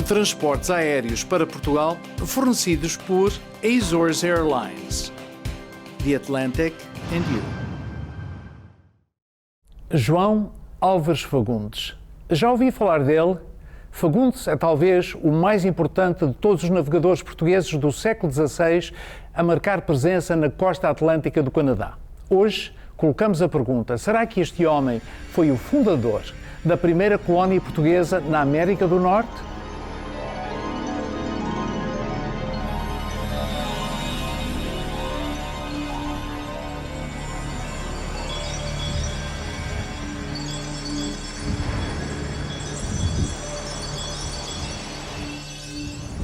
transportes aéreos para Portugal fornecidos por Azores Airlines. The Atlantic and You. João Álvares Fagundes. Já ouvi falar dele? Fagundes é talvez o mais importante de todos os navegadores portugueses do século XVI a marcar presença na costa atlântica do Canadá. Hoje colocamos a pergunta: será que este homem foi o fundador da primeira colónia portuguesa na América do Norte?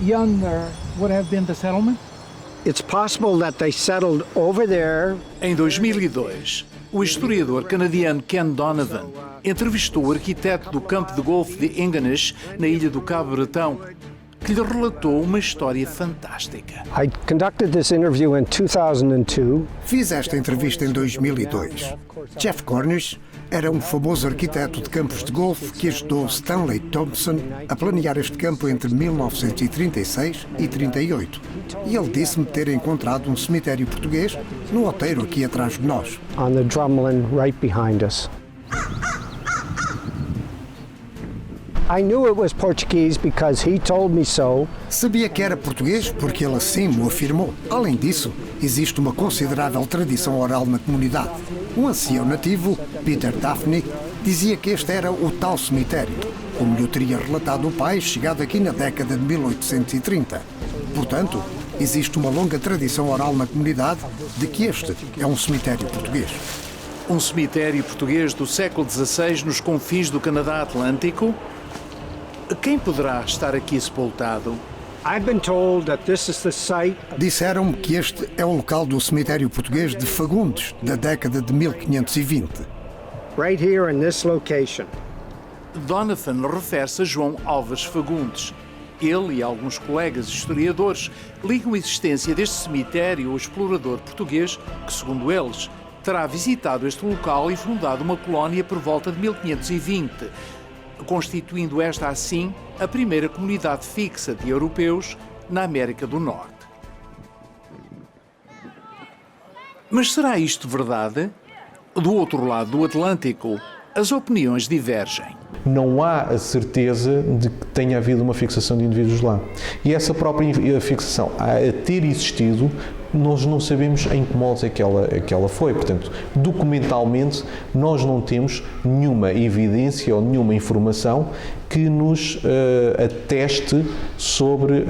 Younger would have been the settlement? It's possible that they settled over there. Em 2002, o historiador canadiano Ken Donovan entrevistou o arquiteto do campo de golfe de Ingonish, na ilha do Cabo Bretão, que lhe relatou uma história fantástica. I conducted this interview in 2002. Fiz esta entrevista em 2002. Jeff Cornish era um famoso arquiteto de campos de golfe que ajudou Stanley Thompson a planear este campo entre 1936 e 38. E ele disse-me ter encontrado um cemitério português no outeiro aqui atrás de nós. On the drumlin right behind us. I knew it was Portuguese because he told me so. Sabia que era português porque ele assim me afirmou. Além disso, existe uma considerável tradição oral na comunidade. Um ancião nativo, Peter Daphne, dizia que este era o tal cemitério, como lhe teria relatado o pai, chegado aqui na década de 1830. Portanto, existe uma longa tradição oral na comunidade de que este é um cemitério português. Um cemitério português do século XVI nos confins do Canadá Atlântico? Quem poderá estar aqui sepultado? I've been told that this is the site. Disseram-me que este é o local do cemitério português de Fagundes, da década de 1520. Right here in this location. Donovan refere-se a João Álvares Fagundes. Ele e alguns colegas historiadores ligam a existência deste cemitério ao explorador português que, segundo eles, terá visitado este local e fundado uma colónia por volta de 1520, constituindo esta, assim, a primeira comunidade fixa de europeus na América do Norte. Mas será isto verdade? Do outro lado do Atlântico, as opiniões divergem. Não há a certeza de que tenha havido uma fixação de indivíduos lá. E essa própria fixação, a ter existido, nós não sabemos em que moldes é que ela foi. Portanto, documentalmente, nós não temos nenhuma evidência ou nenhuma informação que nos ateste sobre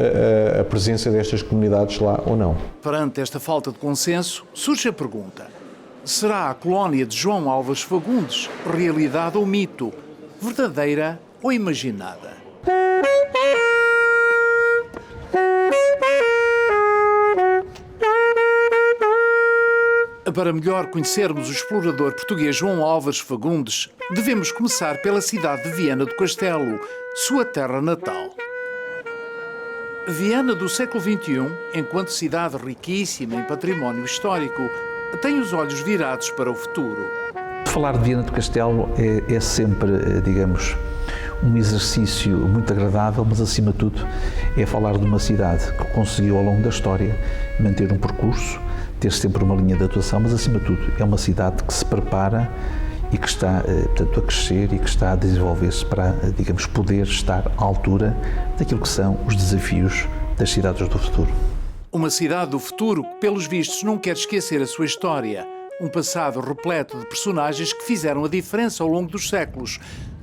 a presença destas comunidades lá ou não. Perante esta falta de consenso, surge a pergunta: será a colónia de João Álvares Fagundes realidade ou mito? Verdadeira ou imaginada? Para melhor conhecermos o explorador português João Álvares Fagundes, devemos começar pela cidade de Viana do Castelo, sua terra natal. Viana do século XXI, enquanto cidade riquíssima em património histórico, tem os olhos virados para o futuro. Falar de Viana do Castelo é sempre, digamos, um exercício muito agradável, mas acima de tudo é falar de uma cidade que conseguiu ao longo da história manter um percurso, ter sempre uma linha de atuação, mas acima de tudo é uma cidade que se prepara e que está, portanto, a crescer e que está a desenvolver-se para, digamos, poder estar à altura daquilo que são os desafios das cidades do futuro. Uma cidade do futuro que, pelos vistos, não quer esquecer a sua história, um passado repleto de personagens que fizeram a diferença ao longo dos séculos,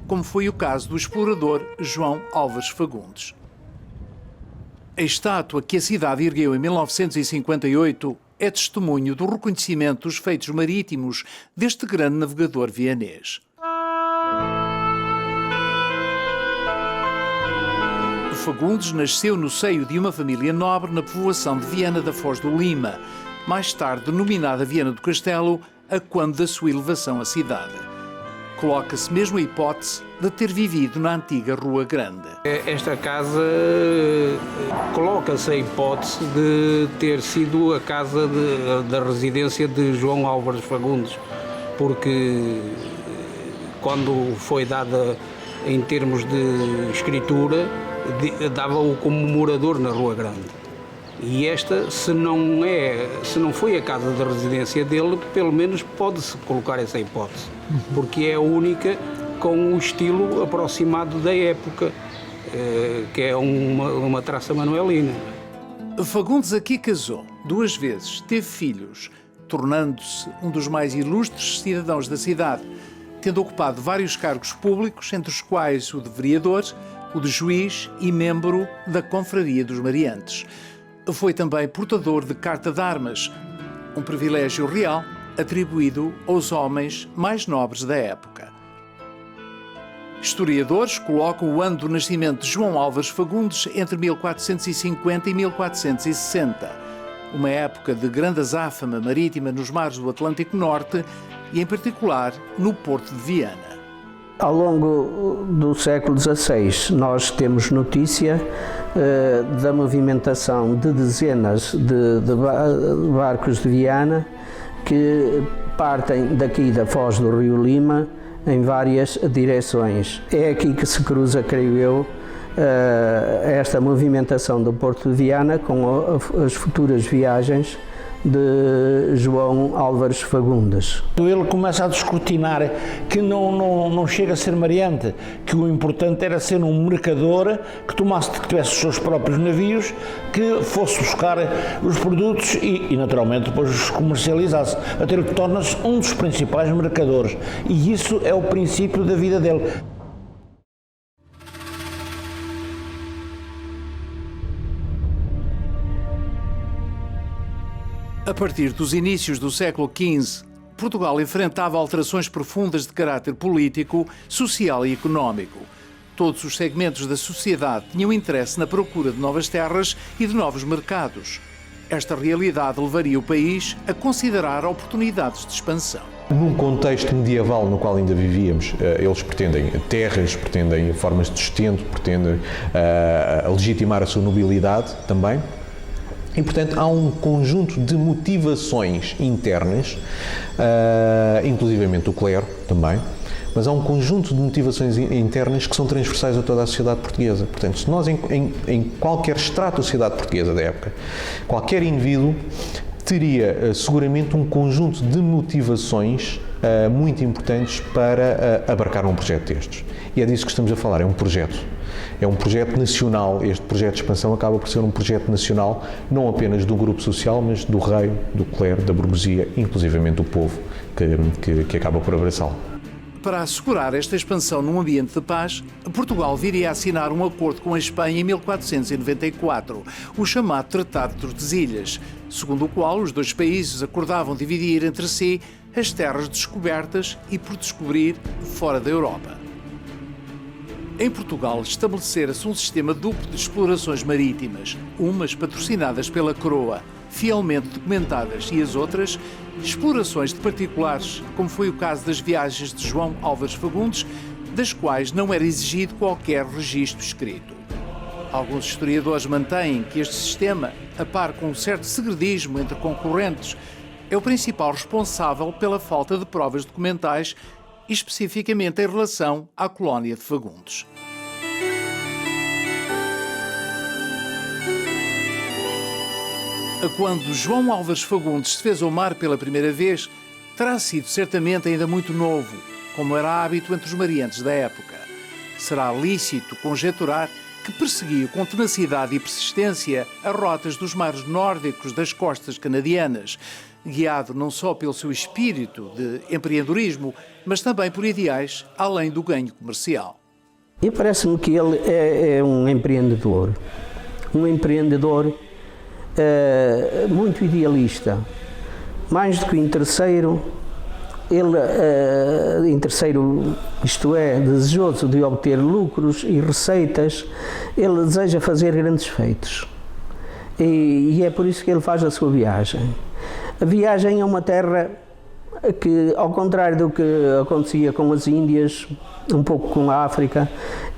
como foi o caso do explorador João Álvares Fagundes. A estátua que a cidade ergueu em 1958 é testemunho do reconhecimento dos feitos marítimos deste grande navegador vienês. Fagundes nasceu no seio de uma família nobre na povoação de Viana da Foz do Lima, mais tarde denominada Viana do Castelo, a quando da sua elevação à cidade. Coloca-se mesmo a hipótese de ter vivido na antiga Rua Grande. Esta casa coloca-se a hipótese de ter sido a casa da residência de João Álvares Fagundes, porque quando foi dada em termos de escritura, dava-o como morador na Rua Grande. E esta, se não foi a casa de residência dele, pelo menos pode-se colocar essa hipótese, porque é a única com o estilo aproximado da época, que é uma traça manuelina. Fagundes aqui casou 2 vezes, teve filhos, tornando-se um dos mais ilustres cidadãos da cidade, tendo ocupado vários cargos públicos, entre os quais o de vereador, o de juiz e membro da Confraria dos Mariantes. Foi também portador de carta de armas, um privilégio real atribuído aos homens mais nobres da época. Historiadores colocam o ano do nascimento de João Álvares Fagundes entre 1450 e 1460, uma época de grande azáfama marítima nos mares do Atlântico Norte e, em particular, no Porto de Viana. Ao longo do século XVI, nós temos notícia da movimentação de dezenas de barcos de Viana que partem daqui da foz do Rio Lima em várias direções. É aqui que se cruza, creio eu, esta movimentação do Porto de Viana com as futuras viagens de João Álvares Fagundes. Ele começa a descortinar que não chega a ser mariante, que o importante era ser um mercador que tivesse os seus próprios navios, que fosse buscar os produtos e naturalmente depois os comercializasse, até que torna-se um dos principais mercadores. E isso é o princípio da vida dele. A partir dos inícios do século XV, Portugal enfrentava alterações profundas de caráter político, social e económico. Todos os segmentos da sociedade tinham interesse na procura de novas terras e de novos mercados. Esta realidade levaria o país a considerar oportunidades de expansão. Num contexto medieval no qual ainda vivíamos, eles pretendem terras, pretendem formas de sustento, pretendem legitimar a sua nobilidade também. E, portanto, há um conjunto de motivações internas, inclusivamente o clero também, mas há um conjunto de motivações internas que são transversais a toda a sociedade portuguesa. Portanto, se nós, em qualquer estrato da sociedade portuguesa da época, qualquer indivíduo teria seguramente um conjunto de motivações muito importantes para abarcar um projeto destes. E é disso que estamos a falar, é um projeto. É um projeto nacional, este projeto de expansão acaba por ser um projeto nacional, não apenas do grupo social, mas do rei, do clero, da burguesia, inclusivamente do povo que acaba por abraçá-lo. Para assegurar esta expansão num ambiente de paz, Portugal viria a assinar um acordo com a Espanha em 1494, o chamado Tratado de Tordesilhas, segundo o qual os dois países acordavam dividir entre si as terras descobertas e por descobrir fora da Europa. Em Portugal, estabelecera-se um sistema duplo de explorações marítimas, umas patrocinadas pela coroa, fielmente documentadas, e as outras, explorações de particulares, como foi o caso das viagens de João Álvares Fagundes, das quais não era exigido qualquer registro escrito. Alguns historiadores mantêm que este sistema, a par com um certo segredismo entre concorrentes, é o principal responsável pela falta de provas documentais, especificamente em relação à colónia de Fagundes. Quando João Álvares Fagundes se fez ao mar pela primeira vez, terá sido certamente ainda muito novo, como era hábito entre os mariantes da época. Será lícito conjecturar que perseguiu com tenacidade e persistência as rotas dos mares nórdicos das costas canadianas, guiado não só pelo seu espírito de empreendedorismo, mas também por ideais além do ganho comercial. E parece-me que ele é um empreendedor muito idealista, mais do que interesseiro. Ele, interesseiro, isto é, desejoso de obter lucros e receitas, ele deseja fazer grandes feitos. E é por isso que ele faz a sua viagem. A viagem é uma terra que, ao contrário do que acontecia com as Índias, um pouco com a África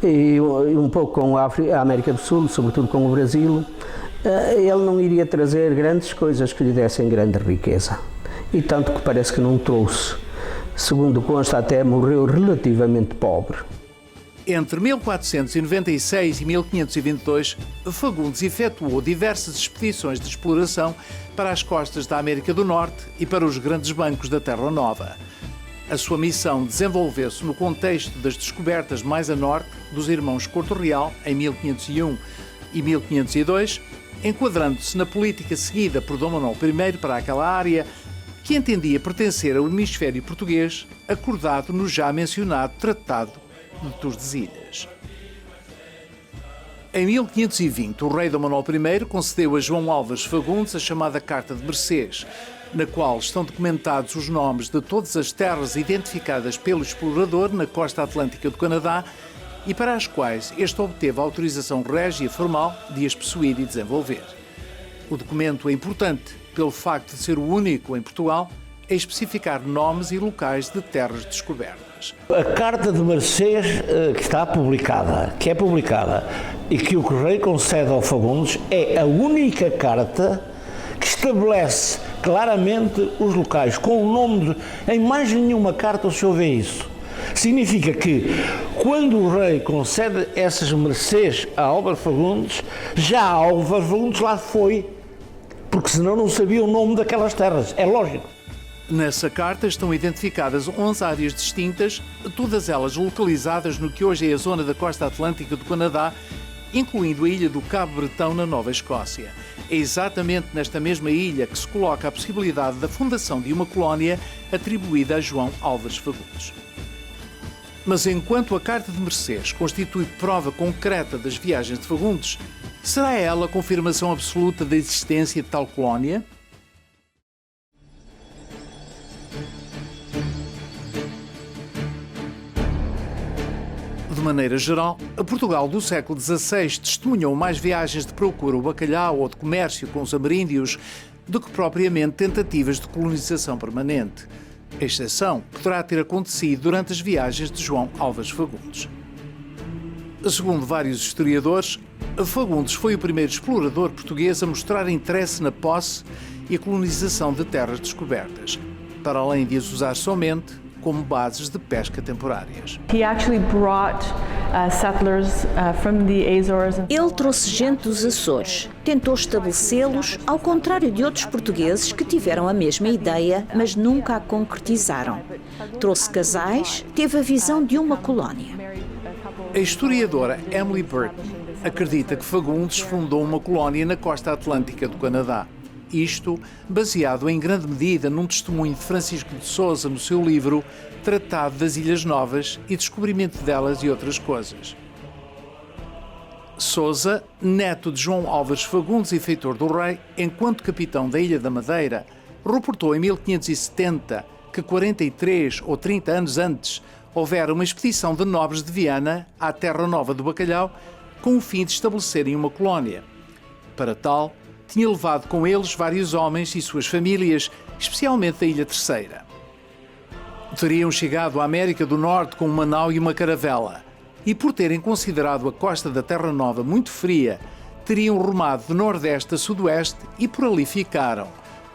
e um pouco com a América do Sul, sobretudo com o Brasil, ele não iria trazer grandes coisas que lhe dessem grande riqueza. E tanto que parece que não trouxe. Segundo consta, até morreu relativamente pobre. Entre 1496 e 1522, Fagundes efetuou diversas expedições de exploração para as costas da América do Norte e para os grandes bancos da Terra Nova. A sua missão desenvolveu-se no contexto das descobertas mais a norte dos irmãos Couto Real, em 1501 e 1502, enquadrando-se na política seguida por Dom Manuel I para aquela área, que entendia pertencer ao hemisfério português, acordado no já mencionado Tratado de Tordesilhas. Em 1520, o rei Dom Manuel I concedeu a João Álvares Fagundes a chamada Carta de Mercês, na qual estão documentados os nomes de todas as terras identificadas pelo explorador na costa atlântica do Canadá e para as quais este obteve a autorização régia formal de as possuir e desenvolver. O documento é importante pelo facto de ser o único em Portugal a especificar nomes e locais de terras descobertas. A Carta de Mercês que é publicada e que o rei concede ao Fagundes é a única carta que estabelece claramente os locais, com o nome em mais nenhuma carta o senhor vê isso. Significa que, quando o rei concede essas mercês a Álvares Fagundes, já Álvares Fagundes lá foi, porque senão não sabia o nome daquelas terras, é lógico. Nessa carta estão identificadas 11 áreas distintas, todas elas localizadas no que hoje é a zona da costa atlântica do Canadá, incluindo a ilha do Cabo Bretão na Nova Escócia. É exatamente nesta mesma ilha que se coloca a possibilidade da fundação de uma colónia atribuída a João Álvares Fagundes. Mas enquanto a Carta de Mercês constitui prova concreta das viagens de Fagundes, será ela a confirmação absoluta da existência de tal colónia? De maneira geral, a Portugal do século XVI testemunhou mais viagens de procura ao bacalhau ou de comércio com os ameríndios do que propriamente tentativas de colonização permanente. A exceção poderá ter acontecido durante as viagens de João Álvares Fagundes. Segundo vários historiadores, Fagundes foi o primeiro explorador português a mostrar interesse na posse e a colonização de terras descobertas, para além de as usar somente como bases de pesca temporárias. Ele trouxe gente dos Açores, tentou estabelecê-los, ao contrário de outros portugueses que tiveram a mesma ideia, mas nunca a concretizaram. Trouxe casais, teve a visão de uma colónia. A historiadora Emily Burton acredita que Fagundes fundou uma colónia na costa atlântica do Canadá. Isto baseado em grande medida num testemunho de Francisco de Sousa no seu livro Tratado das Ilhas Novas e Descobrimento delas e outras coisas. Sousa, neto de João Álvares Fagundes e feitor do rei, enquanto capitão da Ilha da Madeira, reportou em 1570 que 43 ou 30 anos antes houvera uma expedição de nobres de Viana à Terra Nova do Bacalhau com o fim de estabelecerem uma colónia. Para tal, tinha levado com eles vários homens e suas famílias, especialmente da Ilha Terceira. Teriam chegado à América do Norte com uma nau e uma caravela, e por terem considerado a costa da Terra Nova muito fria, teriam rumado de nordeste a sudoeste e por ali ficaram,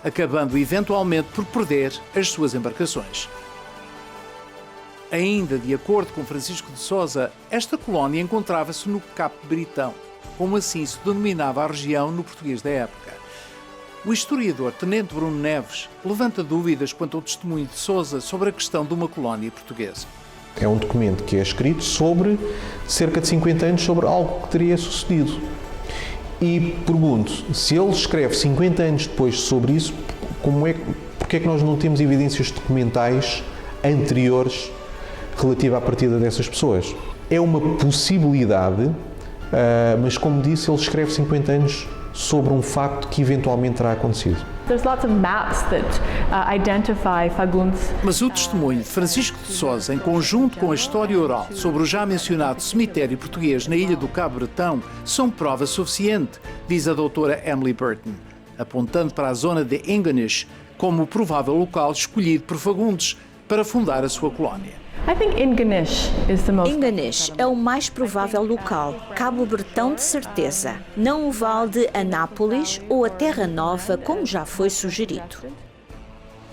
acabando eventualmente por perder as suas embarcações. Ainda de acordo com Francisco de Sousa, esta colónia encontrava-se no Capo Bretão, como assim se denominava a região no português da época. O historiador Tenente Bruno Neves levanta dúvidas quanto ao testemunho de Sousa sobre a questão de uma colónia portuguesa. É um documento que é escrito sobre cerca de 50 anos sobre algo que teria sucedido. E pergunto, se ele escreve 50 anos depois sobre isso, porque é que nós não temos evidências documentais anteriores relativa à partida dessas pessoas? É uma possibilidade, mas como disse, ele escreve 50 anos sobre um facto que eventualmente terá acontecido. Mas o testemunho de Francisco de Sousa, em conjunto com a história oral sobre o já mencionado cemitério português na ilha do Cabo Bretão, são prova suficiente, diz a doutora Emily Burton, apontando para a zona de Ingonish como o provável local escolhido por Fagundes para fundar a sua colónia. Ingonish é o mais provável local, Cabo Bretão de certeza, não o Vale de Anápolis ou a Terra Nova, como já foi sugerido.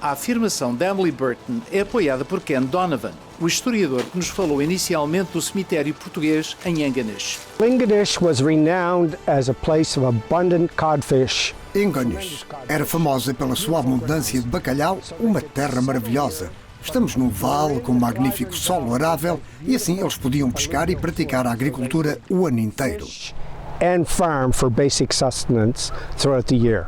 A afirmação de Emily Burton é apoiada por Ken Donovan, o historiador que nos falou inicialmente do cemitério português em Enganes. Enganes was renowned as a place of abundant codfish. Enganes era famosa pela sua abundância de bacalhau, uma terra maravilhosa. Estamos num vale com um magnífico solo arável e assim eles podiam pescar e praticar a agricultura o ano inteiro. And farm for basic sustenance throughout the year.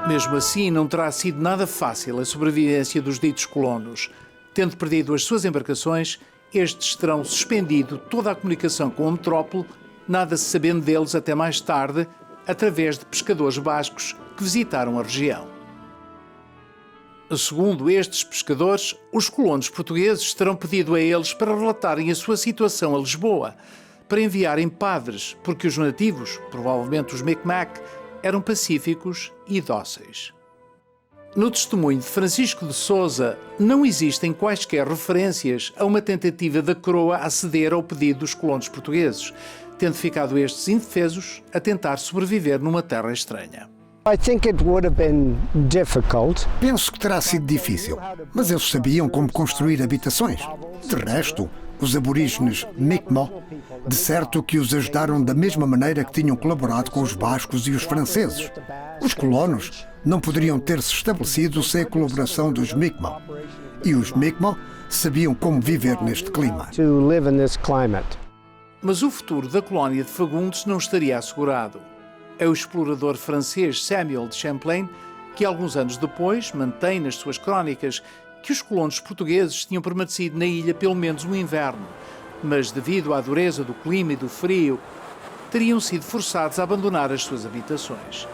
Mesmo assim, não terá sido nada fácil a sobrevivência dos ditos colonos. Tendo perdido as suas embarcações, estes terão suspendido toda a comunicação com a metrópole, nada se sabendo deles até mais tarde, através de pescadores bascos que visitaram a região. Segundo estes pescadores, os colonos portugueses terão pedido a eles para relatarem a sua situação a Lisboa, para enviarem padres, porque os nativos, provavelmente os Micmac, eram pacíficos e dóceis. No testemunho de Francisco de Sousa, não existem quaisquer referências a uma tentativa da coroa a ceder ao pedido dos colonos portugueses, tendo ficado estes indefesos a tentar sobreviver numa terra estranha. Penso que terá sido difícil, mas eles sabiam como construir habitações. De resto, os aborígenes Mi'kmaq, de certo que os ajudaram da mesma maneira que tinham colaborado com os bascos e os franceses. Os colonos não poderiam ter-se estabelecido sem a colaboração dos Mi'kmaq. E os Mi'kmaq sabiam como viver neste clima. Mas o futuro da colónia de Fagundes não estaria assegurado. É o explorador francês Samuel de Champlain que, alguns anos depois, mantém nas suas crónicas que os colonos portugueses tinham permanecido na ilha pelo menos um inverno, mas devido à dureza do clima e do frio, teriam sido forçados a abandonar as suas habitações.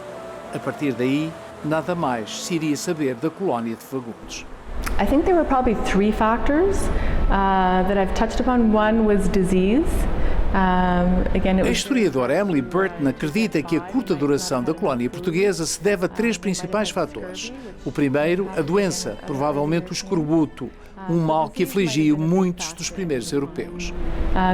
A partir daí, nada mais se iria saber da colónia de Fagundes. I think there were probably three factors that I've touched upon. One was disease. A historiadora Emily Burton acredita que a curta duração da colónia portuguesa se deve a três principais fatores. O primeiro, a doença, provavelmente o escorbuto, um mal que afligiu muitos dos primeiros europeus.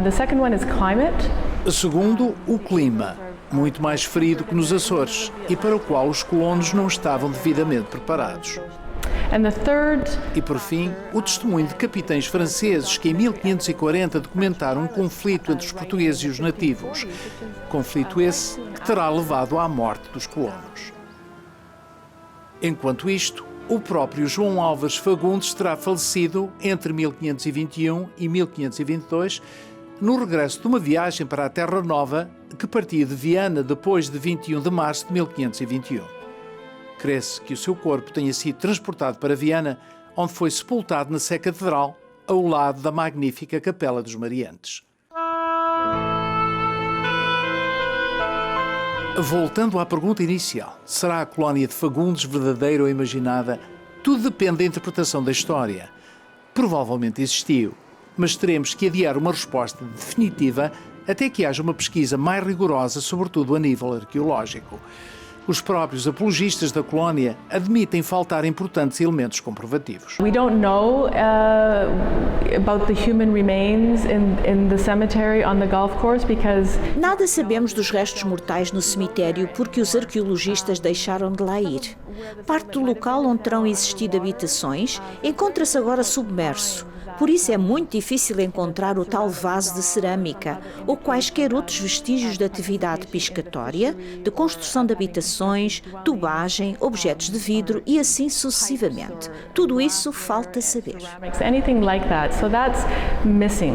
The second one is climate. O segundo, o clima, muito mais frio do que nos Açores e para o qual os colonos não estavam devidamente preparados. And the third... E, por fim, o testemunho de capitães franceses que em 1540 documentaram um conflito entre os portugueses e os nativos. Conflito esse que terá levado à morte dos colonos. Enquanto isto, o próprio João Álvares Fagundes terá falecido entre 1521 e 1522 no regresso de uma viagem para a Terra Nova que partia de Viana depois de 21 de março de 1521. Crê-se que o seu corpo tenha sido transportado para Viana, onde foi sepultado na Sé Catedral, ao lado da magnífica Capela dos Mariantes. Voltando à pergunta inicial, será a colónia de Fagundes verdadeira ou imaginada? Tudo depende da interpretação da história. Provavelmente existiu, mas teremos que adiar uma resposta definitiva até que haja uma pesquisa mais rigorosa, sobretudo a nível arqueológico. Os próprios apologistas da colónia admitem faltar importantes elementos comprovativos. We don't know about the human remains in the cemetery on the golf course because nada sabemos dos restos mortais no cemitério porque os arqueologistas deixaram de lá ir. Parte do local onde terão existido habitações encontra-se agora submerso. Por isso é muito difícil encontrar o tal vaso de cerâmica ou quaisquer outros vestígios de atividade piscatória, de construção de habitações, tubagem, objetos de vidro e assim sucessivamente. Tudo isso falta saber. anything like that, so that's missing.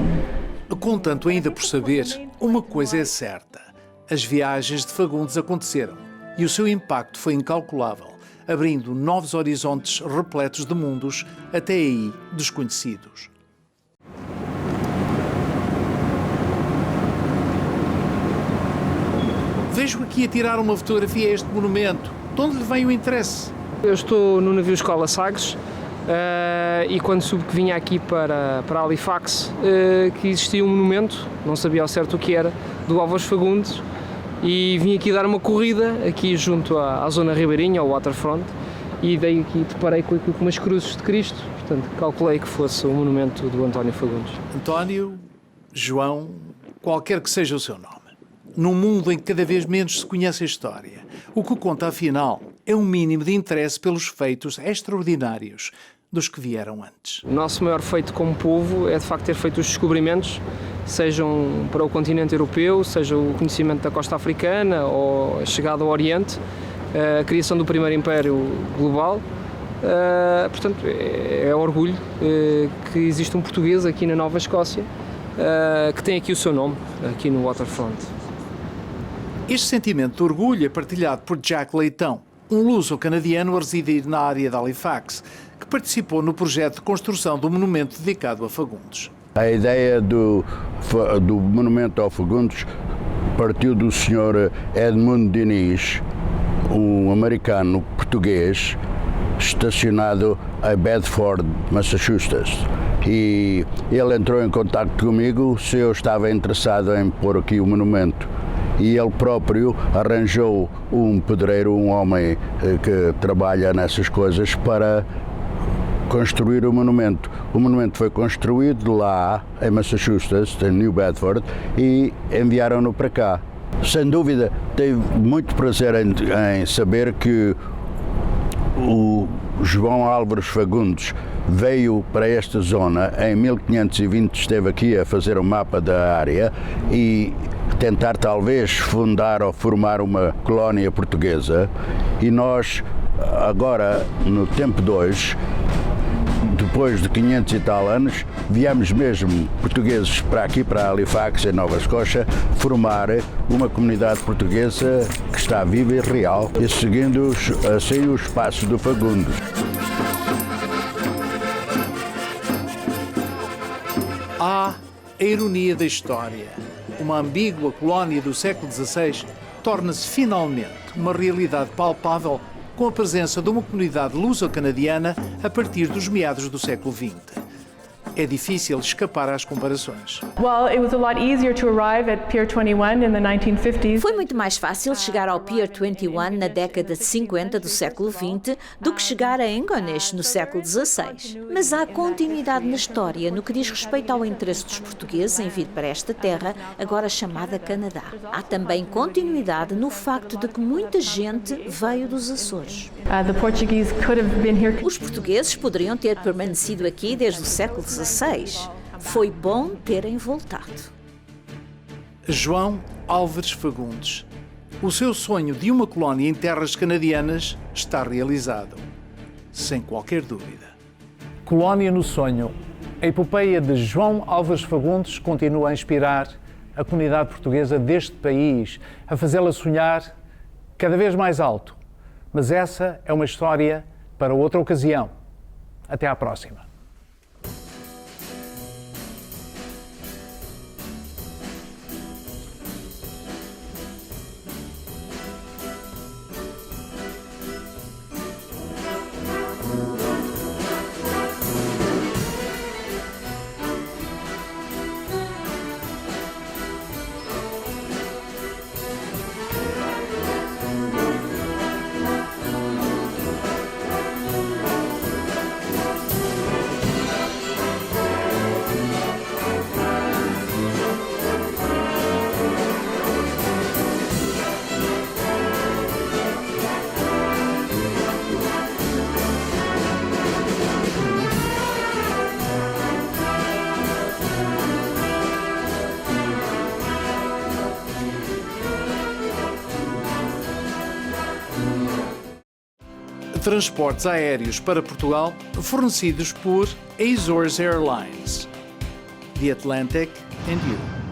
Contanto ainda por saber, uma coisa é certa. As viagens de Fagundes aconteceram e o seu impacto foi incalculável, abrindo novos horizontes repletos de mundos, até aí desconhecidos. Vejo aqui a tirar uma fotografia a este monumento. De onde lhe vem o interesse? Eu estou no navio Escola Sagres e quando soube que vinha aqui para Halifax, que existia um monumento, não sabia ao certo o que era, do Álvares Fagundes, e vim aqui dar uma corrida aqui junto à zona ribeirinha, ao waterfront, e daí aqui deparei com umas cruzes de Cristo, portanto calculei que fosse o monumento do António Fagundes. António, João, qualquer que seja o seu nome. Num mundo em que cada vez menos se conhece a história, o que conta afinal é um mínimo de interesse pelos feitos extraordinários dos que vieram antes. O nosso maior feito como povo é de facto ter feito os descobrimentos, sejam para o continente europeu, seja o conhecimento da costa africana ou a chegada ao Oriente, a criação do primeiro império global. Portanto, é orgulho que existe um português aqui na Nova Escócia que tem aqui o seu nome, aqui no Waterfront. Este sentimento de orgulho é partilhado por Jack Leitão, um luso-canadiano a residir na área de Halifax, que participou no projeto de construção do monumento dedicado a Fagundes. A ideia do monumento ao Fagundes partiu do Sr. Edmundo Diniz, um americano português estacionado em Bedford, Massachusetts. E ele entrou em contato comigo se eu estava interessado em pôr aqui o monumento. E ele próprio arranjou um pedreiro, um homem que trabalha nessas coisas, para construir o monumento. O monumento foi construído lá em Massachusetts, em New Bedford, e enviaram-no para cá. Sem dúvida, tive muito prazer em saber que o João Álvares Fagundes veio para esta zona em 1520, esteve aqui a fazer um mapa da área e tentar talvez fundar ou formar uma colónia portuguesa, e nós agora no tempo de hoje, depois de 500 e tal anos, viemos mesmo portugueses para aqui, para Halifax, em Nova Escócia, formar uma comunidade portuguesa que está viva e real, e seguindo assim os passos do Fagundes. Há a ironia da história. Uma ambígua colónia do século XVI torna-se finalmente uma realidade palpável com a presença de uma comunidade luso-canadiana a partir dos meados do século XX. É difícil escapar às comparações. Foi muito mais fácil chegar ao Pier 21 na década de 50 do século XX do que chegar a Inverness no século XVI. Mas há continuidade na história no que diz respeito ao interesse dos portugueses em vir para esta terra, agora chamada Canadá. Há também continuidade no facto de que muita gente veio dos Açores. Os portugueses poderiam ter permanecido aqui desde o século XVI. Foi bom terem voltado. João Álvares Fagundes. O seu sonho de uma colónia em terras canadianas está realizado, sem qualquer dúvida. Colónia no sonho. A epopeia de João Álvares Fagundes continua a inspirar a comunidade portuguesa deste país, a fazê-la sonhar cada vez mais alto. Mas essa é uma história para outra ocasião. Até à próxima. Transportes aéreos para Portugal fornecidos por Azores Airlines, The Atlantic and You.